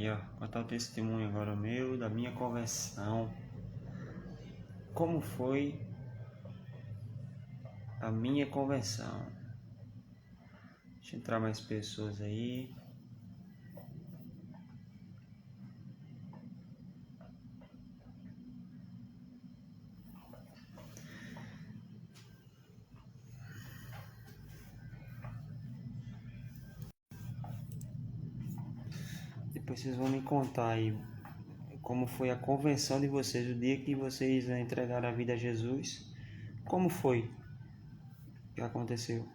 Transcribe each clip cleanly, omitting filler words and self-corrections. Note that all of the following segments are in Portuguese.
Aí, ó, contar o testemunho agora meu, da minha conversão. Como foi a minha conversão? Deixa eu entrar mais pessoas aí. Depois vocês vão me contar aí como foi a conversão de vocês, o dia que vocês entregaram a vida a Jesus. Como foi que aconteceu?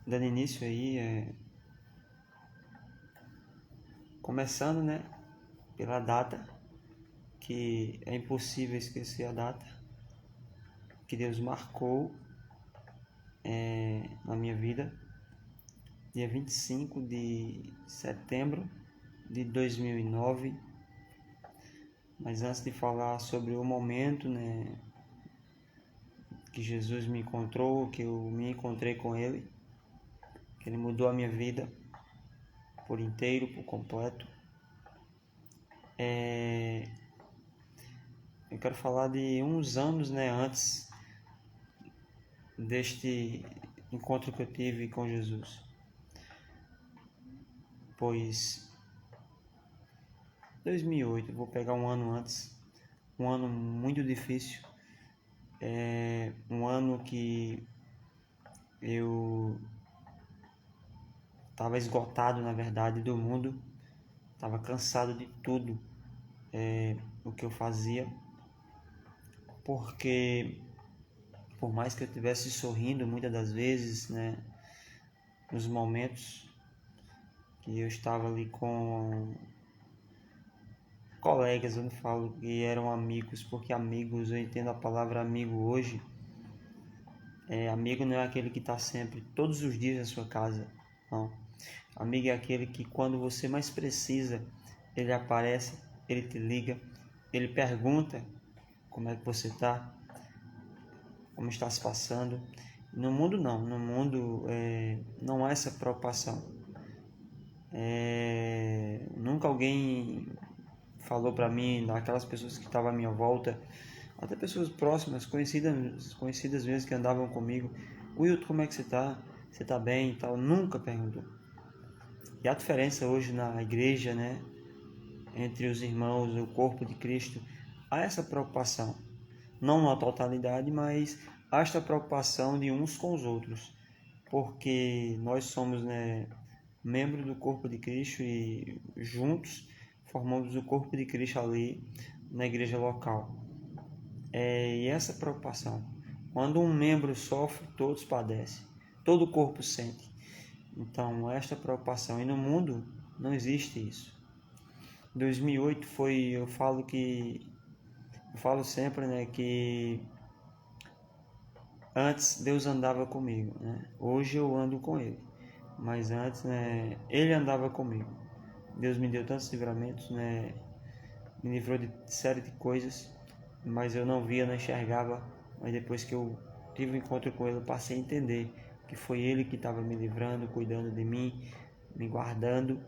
Dando início aí, começando, né, pela data, que é impossível esquecer a data que Deus marcou na minha vida, dia 25 de setembro de 2009. Mas antes de falar sobre o momento, né, que Jesus me encontrou, que eu me encontrei com Ele, que Ele mudou a minha vida por inteiro, por completo, eu quero falar de uns anos, né, antes deste encontro que eu tive com Jesus. Pois 2008, vou pegar um ano antes, um ano muito difícil, um ano que eu estava esgotado, na verdade, do mundo, estava cansado de tudo o que eu fazia, porque por mais que eu estivesse sorrindo muitas das vezes, né, nos momentos que eu estava ali com colegas, eu não falo que eram amigos, porque amigos, eu entendo a palavra amigo hoje, amigo não é aquele que está sempre, todos os dias na sua casa, não. Amigo é aquele que quando você mais precisa, ele aparece, ele te liga, ele pergunta como é que você está, como está se passando. No mundo não, no mundo não há essa preocupação. Nunca alguém falou para mim, daquelas pessoas que estavam à minha volta, até pessoas próximas, conhecidas mesmo que andavam comigo, Wilton, como é que você está? Você está bem e tal? Nunca perguntou. E a diferença hoje na igreja, né, entre os irmãos, o corpo de Cristo, há essa preocupação. Não na totalidade, mas há esta preocupação de uns com os outros. Porque nós somos, né, membros do corpo de Cristo e juntos formamos o corpo de Cristo ali na igreja local. E essa preocupação. Quando um membro sofre, todos padecem. Todo o corpo sente. Então, esta preocupação. E no mundo não existe isso. 2008 eu falo sempre, né, que antes Deus andava comigo, né? Hoje eu ando com Ele, mas antes, né, Ele andava comigo. Deus me deu tantos livramentos, né? Me livrou de série de coisas, mas eu não via, não enxergava. Mas depois que eu tive um encontro com Ele, eu passei a entender que foi Ele que estava me livrando, cuidando de mim, me guardando.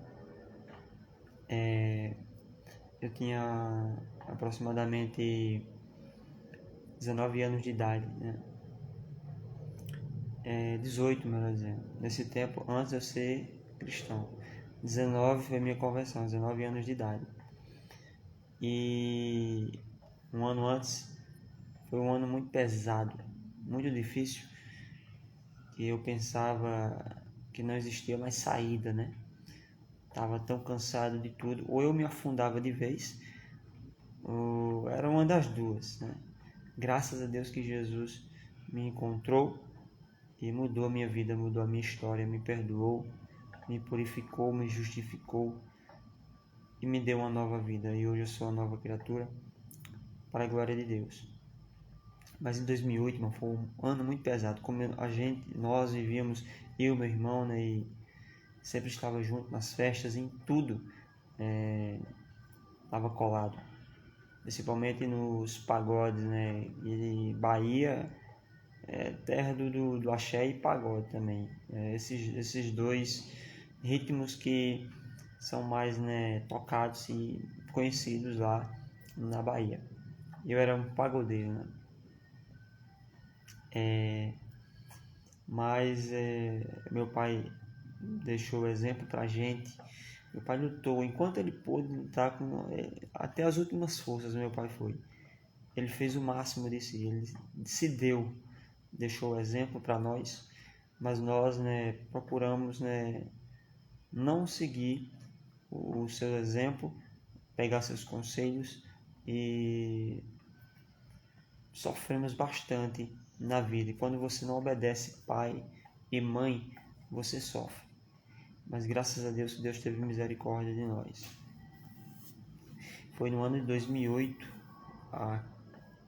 Eu tinha aproximadamente 19 anos de idade, né? 18, melhor dizendo. Nesse tempo, antes de eu ser cristão. 19 foi minha conversão, 19 anos de idade. E um ano antes foi um ano muito pesado, muito difícil, que eu pensava que não existia mais saída, né? Tava tão cansado de tudo, ou eu me afundava de vez, ou era uma das duas, né? Graças a Deus que Jesus me encontrou e mudou a minha vida, mudou a minha história, me perdoou, me purificou, me justificou e me deu uma nova vida. E hoje eu sou uma nova criatura para a glória de Deus. Mas em 2008, mano, foi um ano muito pesado. Como nós vivíamos, eu e meu irmão, né, e sempre estava junto nas festas, em tudo, estava colado, principalmente nos pagodes, né? E Bahia é terra do axé e pagode também. Esses dois ritmos que são mais, né, tocados e conhecidos lá na Bahia. Eu era um pagodeiro, né? Mas meu pai deixou o exemplo pra gente. Meu pai lutou enquanto ele pôde lutar até as últimas forças. Meu pai foi. Ele fez o máximo de si. Ele se deu, deixou o exemplo para nós. Mas nós, né, procuramos, né, não seguir o seu exemplo, pegar seus conselhos e sofremos bastante na vida. E quando você não obedece pai e mãe, você sofre. Mas graças a Deus, Deus teve misericórdia de nós. Foi no ano de 2008, a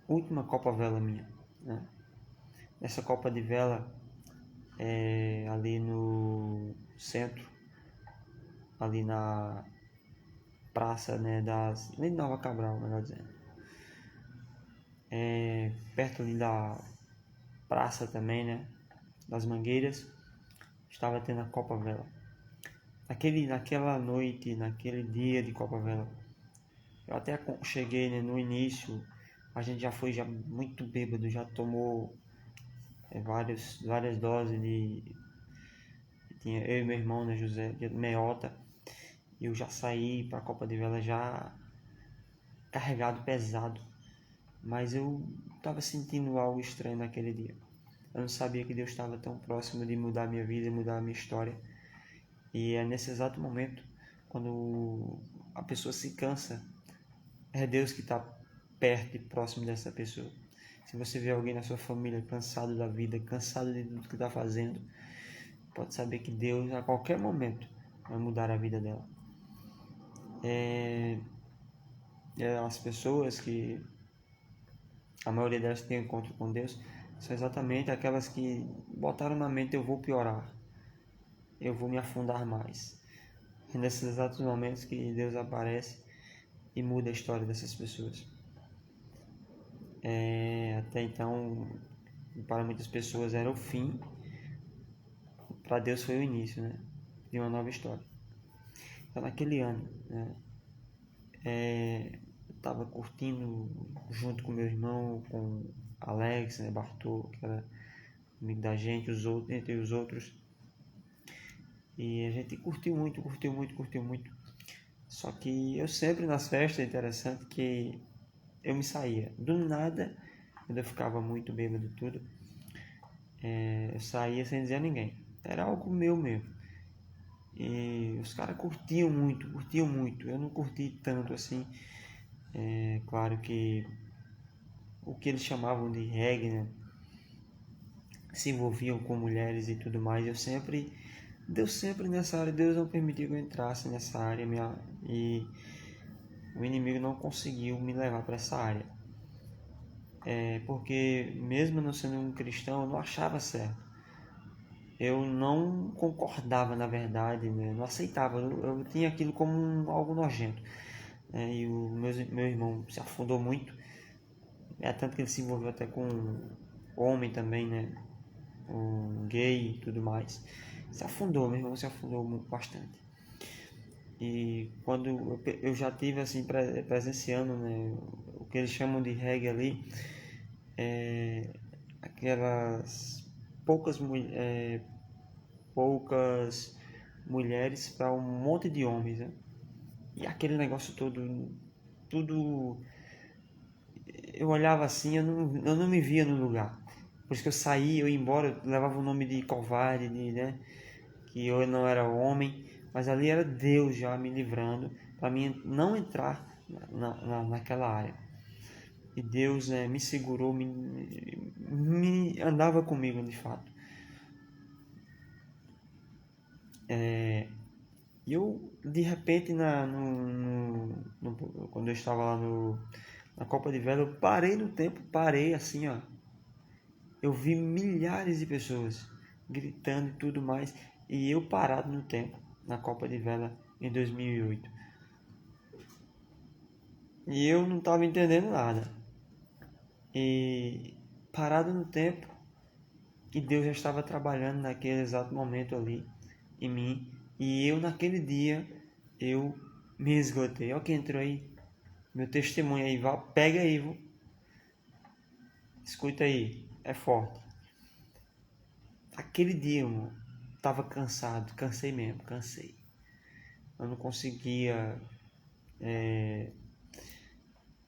última Copa Vela minha, né? Essa Copa de Vela ali no centro, ali na praça, né, nem de Nova Cabral, melhor dizendo. Perto ali da praça também, né, das Mangueiras, estava tendo a Copa Vela. Naquela noite, naquele dia de Copa Vela, eu até cheguei, né, no início, a gente já foi muito bêbado, já tomou várias doses tinha eu e meu irmão, né, José, de meiota, e eu já saí para a Copa de Vela já carregado, pesado, mas eu estava sentindo algo estranho naquele dia. Eu não sabia que Deus estava tão próximo de mudar a minha vida, mudar a minha história. E é nesse exato momento, quando a pessoa se cansa, é Deus que está perto e próximo dessa pessoa. Se você vê alguém na sua família cansado da vida, cansado de tudo que está fazendo, pode saber que Deus, a qualquer momento, vai mudar a vida dela. As pessoas que a maioria delas tem encontro com Deus são exatamente aquelas que botaram na mente: eu vou piorar, eu vou me afundar mais. É nesses exatos momentos que Deus aparece e muda a história dessas pessoas. Até então, para muitas pessoas era o fim, para Deus foi o início, né, de uma nova história. Então, naquele ano, né, eu estava curtindo junto com meu irmão, com Alex, né, Bartô, que era amigo da gente, entre os outros. E a gente curtiu muito. Só que eu sempre nas festas, é interessante que eu me saía. Do nada, quando eu ficava muito bêbado tudo, eu saía sem dizer a ninguém. Era algo meu mesmo. E os caras curtiam muito. Eu não curti tanto assim. Claro que o que eles chamavam de reggae, né, se envolviam com mulheres e tudo mais. Deus sempre nessa área, Deus não permitiu que eu entrasse nessa área e o inimigo não conseguiu me levar para essa área. Porque mesmo não sendo um cristão, eu não achava certo. Eu não concordava, na verdade, né? Não aceitava, eu tinha aquilo como algo nojento. E o meu irmão se afundou muito, tanto que ele se envolveu até com homem também, né? Um gay e tudo mais. Meu irmão se afundou bastante. E quando eu já tive assim presenciando, né, o que eles chamam de reggae ali, aquelas poucas mulheres para um monte de homens, né? E aquele negócio todo, tudo, eu olhava assim, eu não me via no lugar. Por isso que eu saía, eu ia embora, eu levava o nome de covarde, né? Que eu não era homem, mas ali era Deus já me livrando para mim não entrar naquela área. E Deus, né, me segurou, me andava comigo de fato. E eu, de repente, quando eu estava lá na Copa de Vela, eu parei no tempo, parei assim, ó. Eu vi milhares de pessoas gritando e tudo mais, e eu parado no tempo, na Copa de Vela em 2008. E eu não estava entendendo nada. E parado no tempo, e Deus já estava trabalhando naquele exato momento ali em mim. E eu naquele dia, eu me esgotei. Olha quem entrou aí, meu testemunho aí, vá, pega aí, escuta aí, é forte. Aquele dia, irmão, tava cansado, cansei mesmo, cansei. Eu não conseguia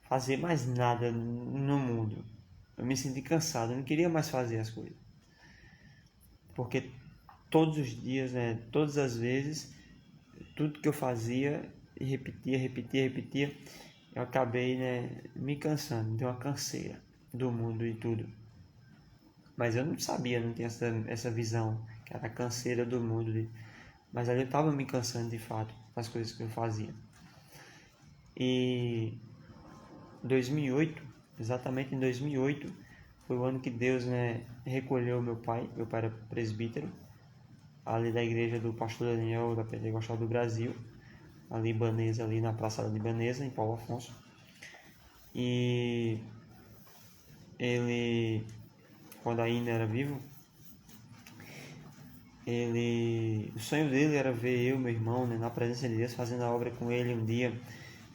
fazer mais nada no mundo. Eu me senti cansado, eu não queria mais fazer as coisas. Porque todos os dias, né, todas as vezes, tudo que eu fazia e repetia, eu acabei, né, me cansando, deu uma canseira do mundo e tudo. Mas eu não sabia, não tinha essa visão, que era a canseira do mundo. Mas ali eu estava me cansando de fato das coisas que eu fazia. E 2008, exatamente em 2008, foi o ano que Deus, né, recolheu meu pai. Meu pai era presbítero, ali da igreja do pastor Daniel da Pentecostal do Brasil, a libanesa, ali na Praça da Libanesa, em Paulo Afonso. E ele, quando ainda era vivo, o sonho dele era ver eu, meu irmão, né, na presença de Deus, fazendo a obra com ele um dia.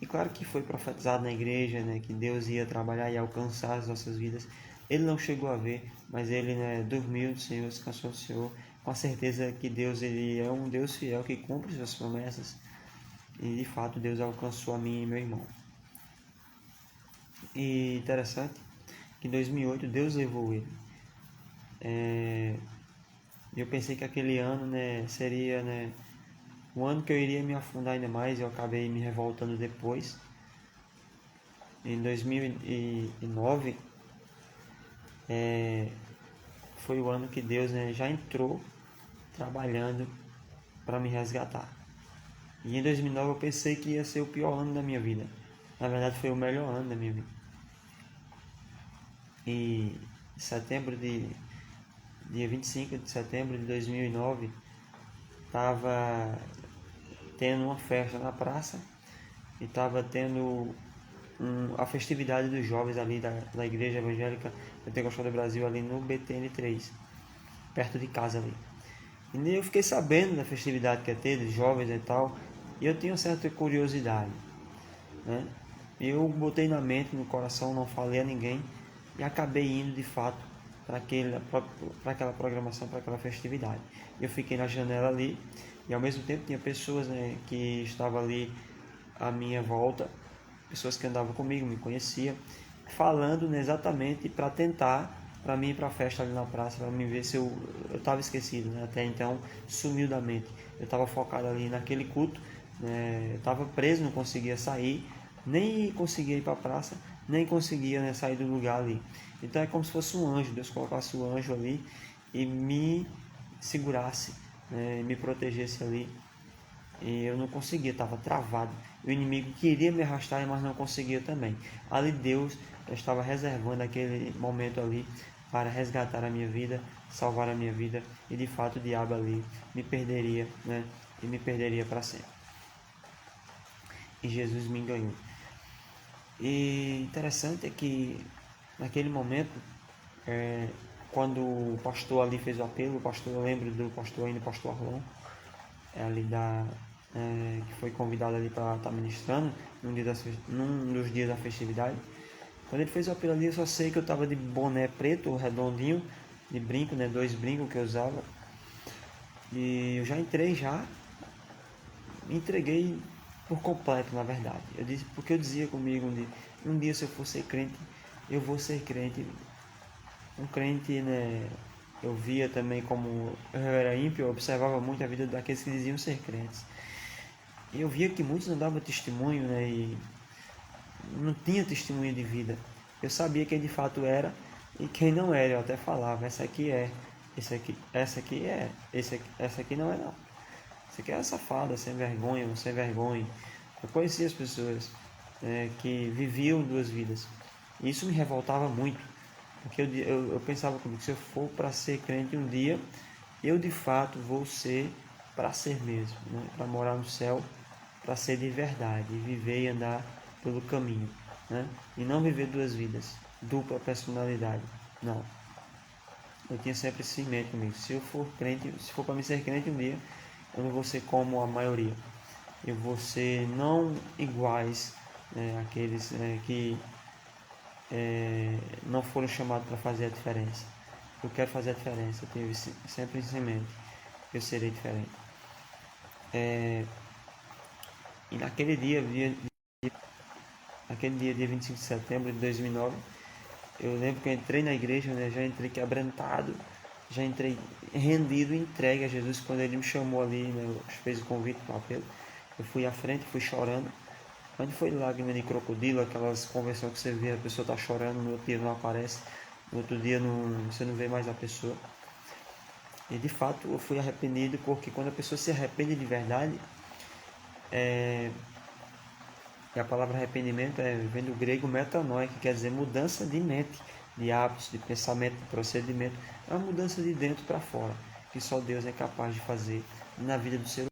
E claro que foi profetizado na igreja, né, que Deus ia trabalhar e alcançar as nossas vidas. Ele não chegou a ver, mas ele, né, dormiu do Senhor, descansou do Senhor, com a certeza que Deus, ele é um Deus fiel que cumpre suas promessas. E de fato Deus alcançou a mim e meu irmão. E interessante que em 2008 Deus levou ele. Eu pensei que aquele ano, né, seria, né, um ano que eu iria me afundar ainda mais. Eu acabei me revoltando depois. Em 2009 foi o ano que Deus, né, já entrou trabalhando para me resgatar. E em 2009 eu pensei que ia ser o pior ano da minha vida. Na verdade foi o melhor ano da minha vida. E dia 25 de setembro de 2009, estava tendo uma festa na praça e estava tendo a festividade dos jovens ali da Igreja Evangélica Pentecostal do Brasil, ali no BTN3, perto de casa ali. E eu fiquei sabendo da festividade que ia ter, dos jovens e tal, e eu tinha uma certa curiosidade, né? Eu botei na mente, no coração, não falei a ninguém, e acabei indo de fato para aquela programação, para aquela festividade. Eu fiquei na janela ali, e ao mesmo tempo tinha pessoas, né, que estavam ali à minha volta, pessoas que andavam comigo, me conheciam, falando, né, exatamente para tentar, para mim ir para a festa ali na praça, para me ver se eu estava esquecido, né? Até então sumiu da mente. Eu estava focado ali naquele culto, né? Eu estava preso, não conseguia sair, nem conseguia ir para a praça, nem conseguia, né, sair do lugar ali. Então é como se fosse um anjo, Deus colocasse o anjo ali e me segurasse, né, me protegesse ali. E eu não conseguia, estava travado. O inimigo queria me arrastar, mas não conseguia também. Ali Deus estava reservando aquele momento ali para resgatar a minha vida, salvar a minha vida. E de fato o diabo ali me perderia, né? E me perderia para sempre. E Jesus me enganou. E interessante é que naquele momento, quando o pastor ali fez o apelo, eu lembro do pastor ainda, o pastor Arlon, ali que foi convidado ali para estar ministrando num dos dias da festividade. Quando ele fez o apelo ali, eu só sei que eu estava de boné preto, redondinho, de brinco, né, 2 brincos que eu usava. E eu já me entreguei por completo, na verdade. Porque eu dizia comigo um dia se eu for ser crente, eu vou ser crente. Um crente, né, eu via também como eu era ímpio, eu observava muito a vida daqueles que diziam ser crentes. E eu via que muitos não davam testemunho, né, e não tinha testemunho de vida. Eu sabia quem de fato era e quem não era. Eu até falava, essa aqui é, essa aqui é, essa aqui não é não. Essa aqui é safada, sem vergonha, ou sem vergonha. Eu conhecia as pessoas, que viviam 2 vidas. E isso me revoltava muito. Porque eu pensava comigo, se eu for para ser crente um dia, eu de fato vou ser para ser mesmo, né? Para morar no céu, para ser de verdade, e viver e andar pelo caminho, né? E não viver duas vidas, dupla personalidade, não. Eu tinha sempre isso em mente comigo. Se eu for crente, se for para mim ser crente um dia, eu não vou ser como a maioria. Eu vou ser não iguais, né, aqueles que não foram chamados para fazer a diferença. Eu quero fazer a diferença, eu tenho sempre isso em mente. Eu serei diferente. E naquele dia 25 de setembro de 2009, eu lembro que eu entrei na igreja, né, já entrei quebrantado, já entrei rendido, entregue a Jesus quando ele me chamou ali, né, fez o convite para o apelo. Eu fui à frente, fui chorando. Mas não foi lágrima de crocodilo, aquelas conversões que você vê, a pessoa está chorando, no outro dia não aparece, no outro dia você não vê mais a pessoa. E de fato eu fui arrependido, porque quando a pessoa se arrepende de verdade, e a palavra arrependimento vem do grego metanoia, que quer dizer mudança de mente, de hábitos, de pensamento, de procedimento. É uma mudança de dentro para fora, que só Deus é capaz de fazer na vida do ser humano.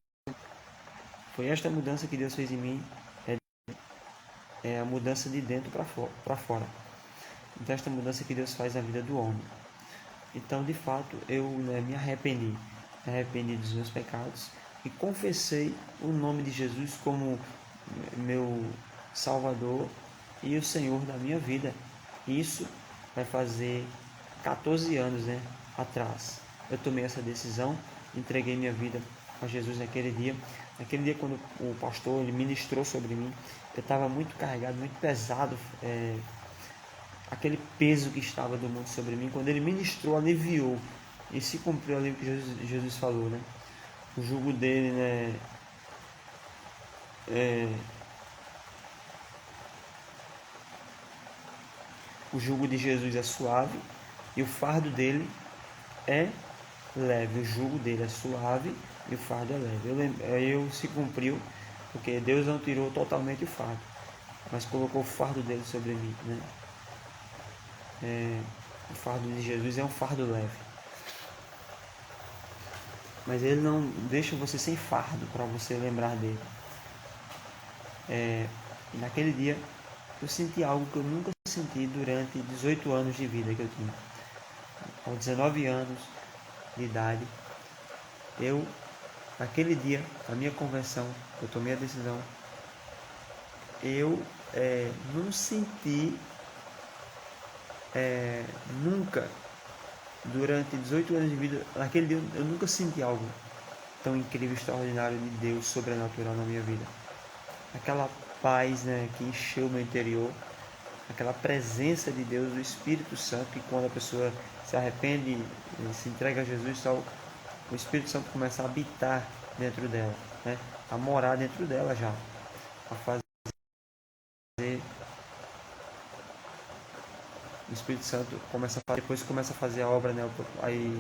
Foi esta mudança que Deus fez em mim, é a mudança de dentro para fora. Então esta mudança que Deus faz na vida do homem. Então de fato eu me arrependi dos meus pecados e confessei o nome de Jesus como meu Salvador e o Senhor da minha vida. Isso vai fazer 14 anos, atrás. Eu tomei essa decisão, entreguei minha vida a Jesus naquele dia. Naquele dia, quando o pastor ele ministrou sobre mim, eu estava muito carregado, muito pesado, aquele peso que estava do mundo sobre mim. Quando ele ministrou, aliviou, e se cumpriu ali o que Jesus falou, né? O jugo dele, né? O jugo de Jesus é suave e o fardo dele é leve. O jugo dele é suave e o fardo é leve. Eu se cumpriu, porque Deus não tirou totalmente o fardo, mas colocou o fardo dele sobre mim, né? O fardo de Jesus é um fardo leve, mas ele não deixa você sem fardo para você lembrar dele. E naquele dia eu senti algo que eu nunca senti durante 18 anos de vida que eu tinha. Aos 19 anos de idade, naquele dia, na minha conversão, eu tomei a decisão, eu não senti nunca, durante 18 anos de vida, naquele dia eu nunca senti algo tão incrível, extraordinário de Deus, sobrenatural na minha vida. Aquela paz, que encheu o meu interior, aquela presença de Deus, do Espírito Santo, que quando a pessoa se arrepende e se entrega a Jesus, só o Espírito Santo começa a habitar dentro dela, né? A morar dentro dela já, a fazer. O Espírito Santo depois começa a fazer a obra, né? Aí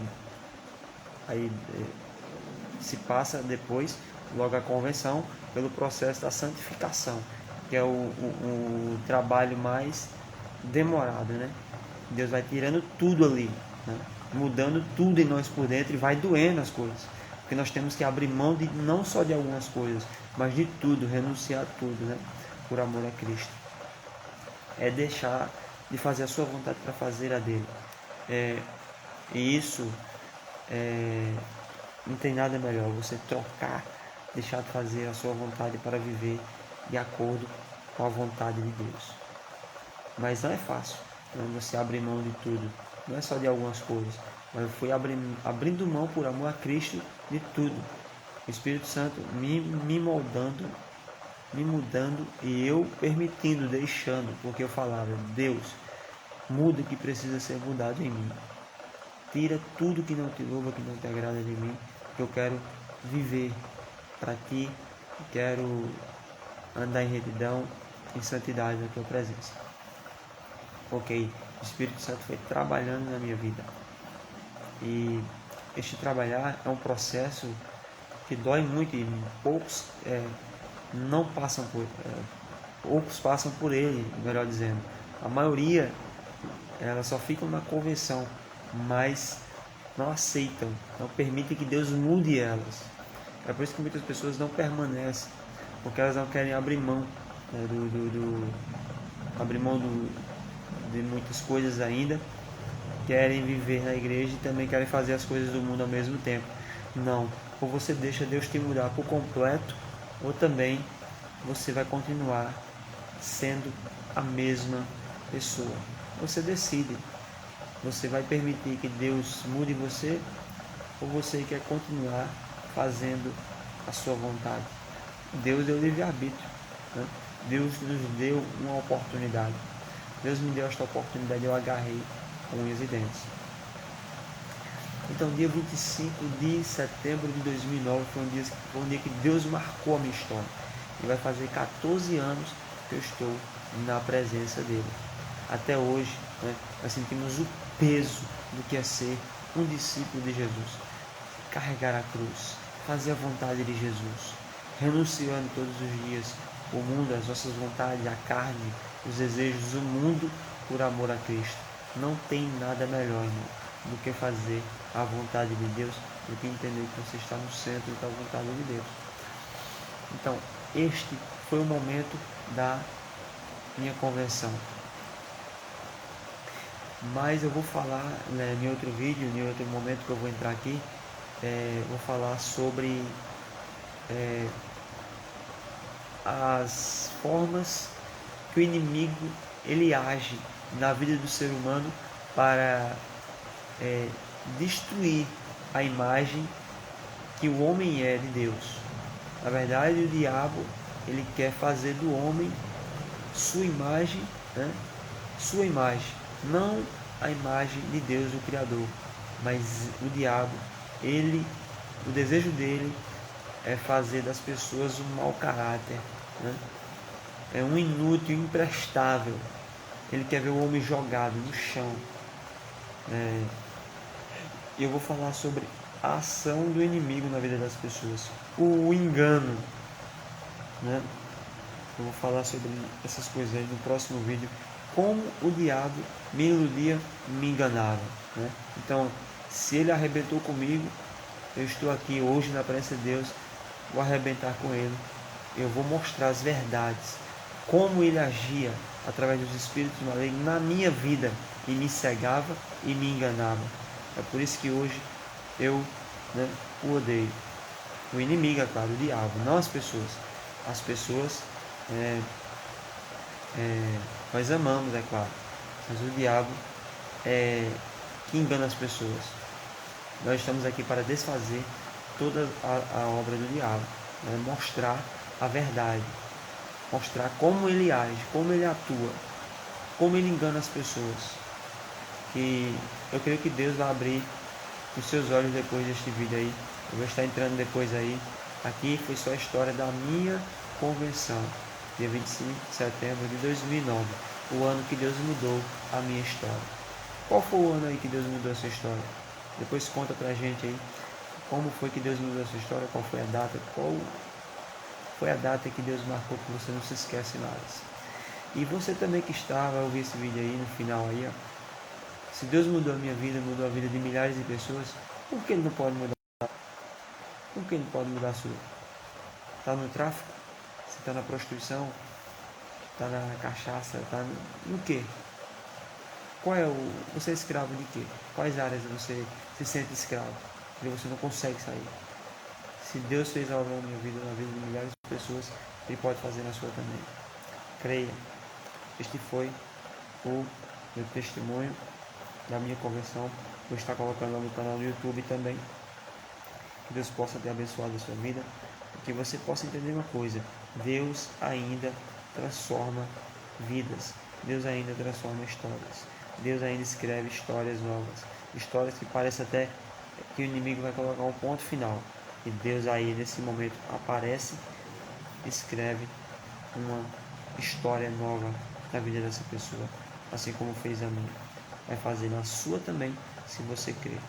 se passa depois, logo a convenção, pelo processo da santificação, que é o trabalho mais demorado, né? Deus vai tirando tudo ali, né? Mudando tudo em nós por dentro, e vai doendo as coisas, porque nós temos que abrir mão de não só de algumas coisas, mas de tudo, renunciar a tudo, né? Por amor a Cristo. É deixar de fazer a sua vontade para fazer a dele. E isso não tem nada melhor, você trocar, deixar de fazer a sua vontade para viver de acordo com a vontade de Deus. Mas não é fácil, você abrir mão de tudo, não é só de algumas coisas, mas eu fui abrindo mão por amor a Cristo de tudo. O Espírito Santo me moldando, me mudando, e eu permitindo, deixando, porque eu falava: Deus, muda o que precisa ser mudado em mim. Tira tudo que não te louva, que não te agrada de mim, que eu quero viver para ti, quero andar em retidão, em santidade na tua presença. Ok, o Espírito Santo foi trabalhando na minha vida. E este trabalhar é um processo que dói muito, e poucos não passam poucos passam por ele, melhor dizendo. A maioria, elas só ficam na convenção, mas não aceitam, não permitem que Deus mude elas. É por isso que muitas pessoas não permanecem, porque elas não querem abrir mão, né, abrir mão de muitas coisas ainda, querem viver na igreja e também querem fazer as coisas do mundo ao mesmo tempo. Não, ou você deixa Deus te mudar por completo, ou também você vai continuar sendo a mesma pessoa. Você decide. Você vai permitir que Deus mude você, ou você quer continuar fazendo a sua vontade? Deus deu livre-arbítrio, né? Deus nos deu uma oportunidade. Deus me deu esta oportunidade, eu agarrei com unhas e dentes. Então, dia 25 de setembro de 2009 foi um dia que Deus marcou a minha história. E vai fazer 14 anos que eu estou na presença dele. Até hoje, né, nós sentimos o peso do que é ser um discípulo de Jesus. Carregar a cruz, fazer a vontade de Jesus, renunciando todos os dias o mundo, as nossas vontades, a carne, os desejos do mundo por amor a Cristo. Não tem nada melhor, irmão, do que fazer a vontade de Deus, do que entender que você está no centro da vontade de Deus. Então, este foi o momento da minha conversão. Mas eu vou falar, né, em outro vídeo, em outro momento que eu vou entrar aqui, vou falar sobre as formas que o inimigo ele age na vida do ser humano para destruir a imagem que o homem é de Deus. Na verdade, o diabo ele quer fazer do homem sua imagem, né? Sua imagem, não a imagem de Deus, o Criador, mas o diabo, o desejo dele é fazer das pessoas um mau caráter, né? É um inútil, imprestável. Ele quer ver o homem jogado no chão. E eu vou falar sobre a ação do inimigo na vida das pessoas, o engano, né? Eu vou falar sobre essas coisas aí no próximo vídeo, como o diabo me iludia, me enganava, né? Então, se ele arrebentou comigo, eu estou aqui hoje na presença de Deus, vou arrebentar com ele, eu vou mostrar as verdades, como ele agia através dos espíritos malignos na minha vida e me cegava e me enganava. É por isso que hoje eu, né, o odeio. O inimigo, é claro, o diabo, não as pessoas. As pessoas nós amamos, é claro, mas o diabo é que engana as pessoas. Nós estamos aqui para desfazer toda a obra do diabo, né? Mostrar a verdade, mostrar como ele age, como ele atua, como ele engana as pessoas. Que eu creio que Deus vai abrir os seus olhos depois deste vídeo aí. Eu vou estar entrando depois aí. Aqui foi só a história da minha convenção, dia 25 de setembro de 2009, o ano que Deus mudou a minha história. Qual foi o ano aí que Deus mudou a sua história? Depois conta pra gente aí como foi que Deus mudou a sua história, qual foi a data, qual foi a data que Deus marcou, que você não se esquece mais. E você também que está, vai ouvir esse vídeo aí no final aí, ó. Se Deus mudou a minha vida, mudou a vida de milhares de pessoas, por que Ele não pode mudar? Por que Ele não pode mudar a sua? Está no tráfico? Você está na prostituição? Está na cachaça? Está no quê? Você é escravo de quê? Quais áreas você se sente escravo? Porque você não consegue sair. Se Deus fez a obra na minha vida, na vida de milhares de pessoas, Ele pode fazer na sua também. Creia. Este foi o meu testemunho da minha conversão. Vou estar colocando lá no canal do YouTube também. Que Deus possa ter abençoado a sua vida. E que você possa entender uma coisa. Deus ainda transforma vidas. Deus ainda transforma histórias. Deus ainda escreve histórias novas. Histórias que parece até que o inimigo vai colocar um ponto final. E Deus aí nesse momento aparece, escreve uma história nova na vida dessa pessoa. Assim como fez a minha. Vai fazer na sua também, se você crer.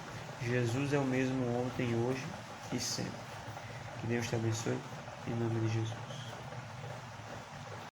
Jesus é o mesmo ontem, hoje e sempre. Que Deus te abençoe, em nome de Jesus.